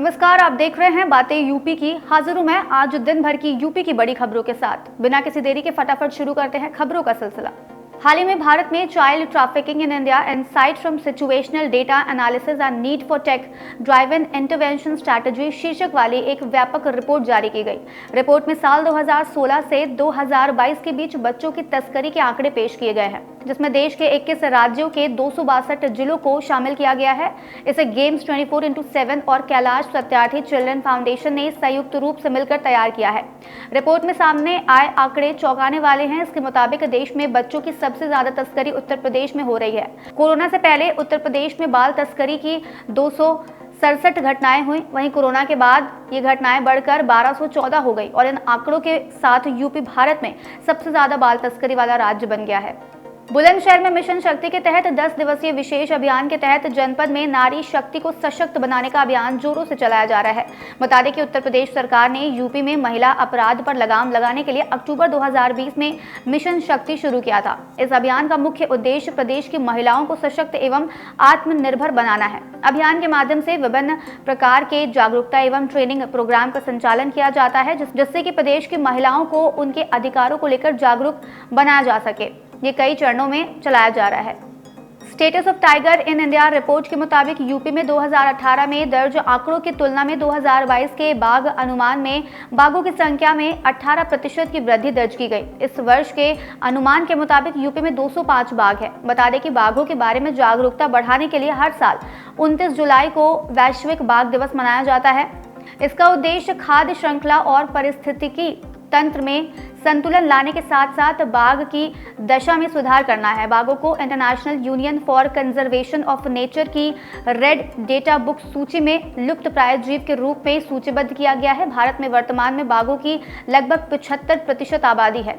नमस्कार, आप देख रहे हैं बातें यूपी की। हाजिर हूं मैं आज दिन भर की यूपी की बड़ी खबरों के साथ। बिना किसी देरी के फटाफट शुरू करते हैं खबरों का सिलसिला। हाल ही में भारत में child trafficking in India insight from situational data analysis and need for tech driven intervention strategy शीर्षक वाली एक व्यापक रिपोर्ट जारी की गई। रिपोर्ट में साल 2016 से 2022 के बीच बच्चों की तस्करी के आंकड़े पेश किए गए हैं, जिसमें देश के 21 राज्यों के 262 जिलों को शामिल किया गया है। इसे गेम्स 24x7 और कैलाश सत्यार्थी चिल्ड्रन फाउंडेशन ने संयुक्त रूप से मिलकर तैयार किया है। रिपोर्ट में सामने आए आंकड़े चौंकाने वाले हैं। इसके मुताबिक देश में बच्चों की सबसे ज्यादा तस्करी उत्तर प्रदेश में हो रही है। कोरोना से पहले उत्तर प्रदेश में बाल तस्करी की 267 घटनाएं हुई। वहीं कोरोना के बाद ये घटनाएं बढ़कर 1214 हो गई और इन आंकड़ों के साथ यूपी भारत में सबसे ज्यादा बाल तस्करी वाला राज्य बन गया है। बुलंदशहर में मिशन शक्ति के तहत 10 दिवसीय विशेष अभियान के तहत जनपद में नारी शक्ति को सशक्त बनाने का अभियान जोरों से चलाया जा रहा है। बता दें कि उत्तर प्रदेश सरकार ने यूपी में महिला अपराध पर लगाम लगाने के लिए अक्टूबर 2020 में मिशन शक्ति शुरू किया था। इस अभियान का मुख्य उद्देश्य प्रदेश की महिलाओं को सशक्त एवं आत्मनिर्भर बनाना है। अभियान के माध्यम से विभिन्न प्रकार के जागरूकता एवं ट्रेनिंग प्रोग्राम का संचालन किया जाता है, जिससे कि प्रदेश की महिलाओं को उनके अधिकारों को लेकर जागरूक बनाया जा सके। ये कई चरणों में चलाया जा रहा है। Status of tiger in India report के मुताबिक यूपी में 2018 में दर्ज आंकड़ों की तुलना में 2022 के बाघ अनुमान में बाघों की संख्या में 18% की वृद्धि दर्ज की गई। इस वर्ष के अनुमान के मुताबिक यूपी में 205 बाघ है। बता दें कि बाघों के बारे में जागरूकता बढ़ाने के लिए हर साल 29 जुलाई को वैश्विक बाघ दिवस मनाया जाता है। इसका उद्देश्य खाद्य श्रृंखला और पारिस्थितिकी तंत्र में संतुलन लाने के साथ साथ बाघ की दशा में सुधार करना है। बाघों को international union for conservation of nature की रेड डेटा बुक सूची में लुप्त प्राय जीव के रूप में सूचीबद्ध किया गया है। भारत में वर्तमान में बाघों की लगभग 75% आबादी है।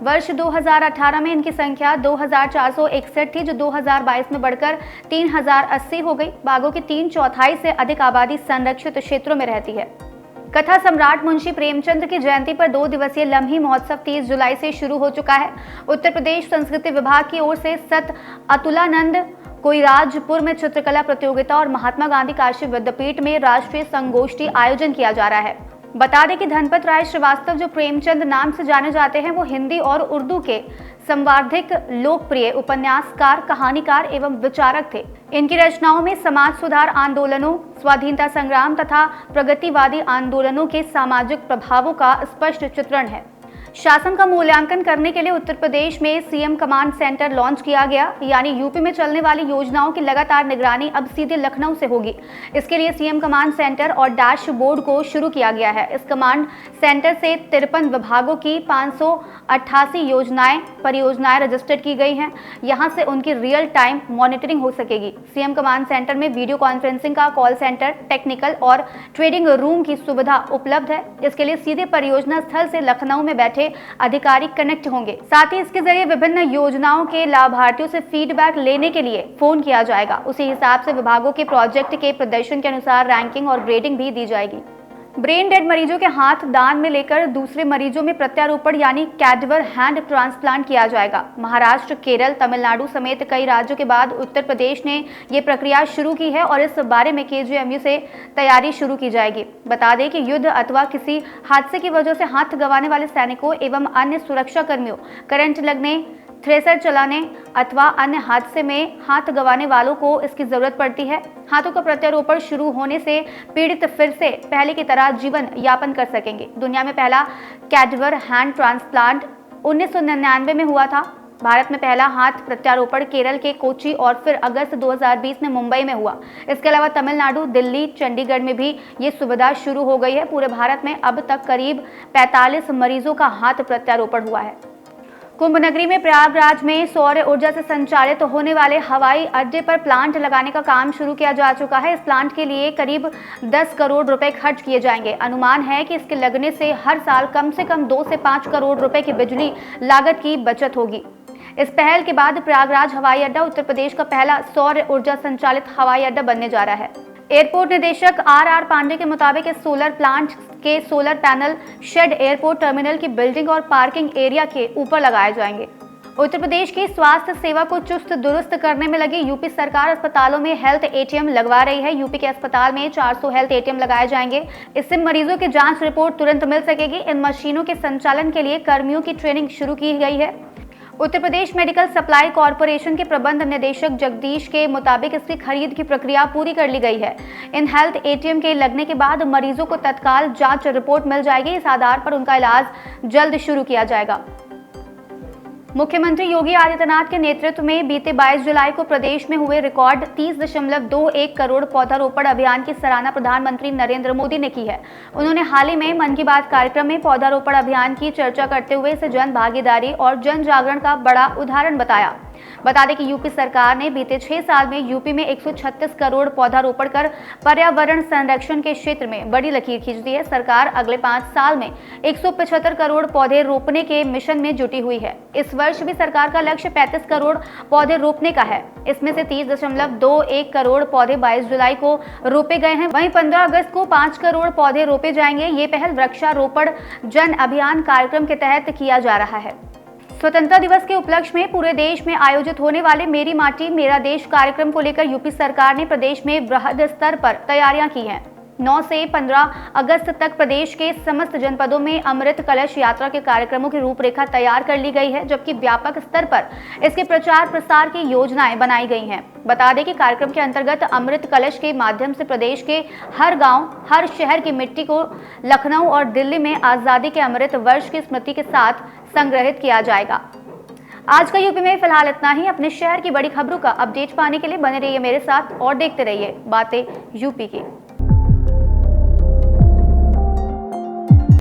वर्ष 2018 में इनकी संख्या 2461 थी, जो 2022 में बढ़कर 3080 हो गई। बाघों की 3/4 से अधिक आबादी संरक्षित क्षेत्रों में रहती है। कथा सम्राट मुंशी प्रेमचंद की जयंती पर 2 दिवसीय लम्ही महोत्सव 30 जुलाई से शुरू हो चुका है। उत्तर प्रदेश संस्कृति विभाग की ओर से सत अतुलानंद कोइराजपुर में चित्रकला प्रतियोगिता और महात्मा गांधी काशी विद्यापीठ में राष्ट्रीय संगोष्ठी आयोजन किया जा रहा है। बता दें कि धनपत राय श्रीवास्तव, जो प्रेमचंद नाम से जाने जाते हैं, वो हिंदी और उर्दू के संवार्धिक लोकप्रिय उपन्यासकार, कहानीकार एवं विचारक थे। इनकी रचनाओं में समाज सुधार आंदोलनों, स्वाधीनता संग्राम तथा प्रगतिवादी आंदोलनों के सामाजिक प्रभावों का स्पष्ट चित्रण है। शासन का मूल्यांकन करने के लिए उत्तर प्रदेश में सीएम कमांड सेंटर लॉन्च किया गया, यानी यूपी में चलने वाली योजनाओं की लगातार निगरानी अब सीधे लखनऊ से होगी। इसके लिए सीएम कमांड सेंटर और डैशबोर्ड को शुरू किया गया है। इस कमांड सेंटर से 53 विभागों की 588 परियोजनाएं रजिस्टर्ड की गई हैं। यहां से उनकी रियल टाइम मॉनिटरिंग हो सकेगी। सीएम कमांड सेंटर में वीडियो कॉन्फ्रेंसिंग का कॉल सेंटर, टेक्निकल और ट्रेडिंग रूम की सुविधा उपलब्ध है। इसके लिए सीधे परियोजना स्थल से लखनऊ में बैठे अधिकारी कनेक्ट होंगे। साथ ही इसके जरिए विभिन्न योजनाओं के लाभार्थियों से फीडबैक लेने के लिए फोन किया जाएगा। उसी हिसाब से विभागों के प्रोजेक्ट के प्रदर्शन के अनुसार रैंकिंग और ग्रेडिंग भी दी जाएगी। ब्रेन डेड मरीजों के हाथ दान में लेकर दूसरे मरीजों में प्रत्यारोपण यानी कैडवर हैंड ट्रांसप्लांट किया जाएगा। महाराष्ट्र, केरल, तमिलनाडु समेत कई राज्यों के बाद उत्तर प्रदेश ने ये प्रक्रिया शुरू की है और इस बारे में केजीएमयू से तैयारी शुरू की जाएगी। बता दें कि युद्ध अथवा किसी हादसे की वजह से हाथ गंवाने वाले सैनिकों एवं अन्य सुरक्षा कर्मियों, करंट लगने, थ्रेसर चलाने अथवा अन्य हादसे में हाथ गंवाने वालों को इसकी जरूरत पड़ती है। हाथों का प्रत्यारोपण शुरू होने से पीड़ित फिर से पहले की तरह जीवन यापन कर सकेंगे। दुनिया में पहला कैडवर हैंड ट्रांसप्लांट 1999 में हुआ था। भारत में पहला हाथ प्रत्यारोपण केरल के कोची और फिर अगस्त 2020 में मुंबई में हुआ। इसके अलावा तमिलनाडु, दिल्ली, चंडीगढ़ में भी ये सुविधा शुरू हो गई है। पूरे भारत में अब तक करीब 45 मरीजों का हाथ प्रत्यारोपण हुआ है। कुंभ नगरी में प्रयागराज में सौर ऊर्जा से संचालित होने वाले हवाई अड्डे पर प्लांट लगाने का काम शुरू किया जा चुका है। इस प्लांट के लिए करीब 10 करोड़ रुपए खर्च किए जाएंगे। अनुमान है कि इसके लगने से हर साल कम से कम 2 से 5 करोड़ रुपए की बिजली लागत की बचत होगी। इस पहल के बाद प्रयागराज हवाई अड्डा उत्तर प्रदेश का पहला सौर ऊर्जा संचालित हवाई अड्डा बनने जा रहा है। एयरपोर्ट निदेशक आर पांडे के मुताबिक इस सोलर प्लांट के solar panel shed airport terminal की बिल्डिंग और पार्किंग एरिया के ऊपर लगाए जाएंगे। उत्तर प्रदेश की स्वास्थ्य सेवा को चुस्त दुरुस्त करने में लगी यूपी सरकार अस्पतालों में हेल्थ एटीएम लगवा रही है। यूपी के अस्पताल में 400 हेल्थ एटीएम लगाए जाएंगे। इससे मरीजों की जांच रिपोर्ट तुरंत मिल सकेगी। इन मशीनों के संचालन के लिए कर्मियों की ट्रेनिंग शुरू की गई है। Uttar Pradesh medical supply corporation के प्रबंध निदेशक जगदीश के मुताबिक इसकी खरीद की प्रक्रिया पूरी कर ली गई है। इन हेल्थ एटीएम के लगने के बाद मरीजों को तत्काल जांच रिपोर्ट मिल जाएगी। इस आधार पर उनका इलाज जल्द शुरू किया जाएगा। मुख्यमंत्री योगी आदित्यनाथ के नेतृत्व में बीते 22 जुलाई को प्रदेश में हुए रिकॉर्ड 30.21 करोड़ पौधारोपण अभियान की सराहना प्रधानमंत्री नरेंद्र मोदी ने की है। उन्होंने हाल ही में मन की बात कार्यक्रम में पौधारोपण अभियान की चर्चा करते हुए इसे जन भागीदारी और जन जागरण का बड़ा उदाहरण बताया। बता दें कि यूपी सरकार ने बीते 6 साल में यूपी में 136 करोड़ पौधारोपण कर पर्यावरण संरक्षण के क्षेत्र में बड़ी लकीर खींच दी है। सरकार अगले 5 साल में 175 करोड़ पौधे रोपने के मिशन में जुटी हुई है। इस वर्ष भी सरकार का लक्ष्य 35 करोड़ पौधे रोपने का है। इसमें से 30.21 करोड़ पौधे 22 जुलाई को रोपे गए हैं। वहीं 15 अगस्त को 5 करोड़ पौधे रोपे जाएंगे। ये पहल वृक्षारोपण जन अभियान कार्यक्रम के तहत किया जा रहा है। स्वतंत्रता दिवस के उपलक्ष्य में पूरे देश में आयोजित होने वाले मेरी माटी मेरा देश कार्यक्रम को लेकर यूपी सरकार ने प्रदेश में बृहद स्तर पर तैयारियां की हैं। 9 से 15 अगस्त तक प्रदेश के समस्त जनपदों में अमृत कलश यात्रा के कार्यक्रमों की रूपरेखा तैयार कर ली गई है, जबकि व्यापक स्तर पर इसके प्रचार प्रसार की योजनाएं बनाई गई हैं। बता दें कि कार्यक्रम के अंतर्गत अमृत कलश के माध्यम से प्रदेश के हर गांव, हर शहर की मिट्टी को लखनऊ और दिल्ली में आजादी के अमृत वर्ष की स्मृति के साथ संग्रहित किया जाएगा। आज का यूपी में फिलहाल इतना ही। अपने शहर की बड़ी खबरों का अपडेट पाने के लिए बने रहिए मेरे साथ और देखते रहिए बातें यूपी की।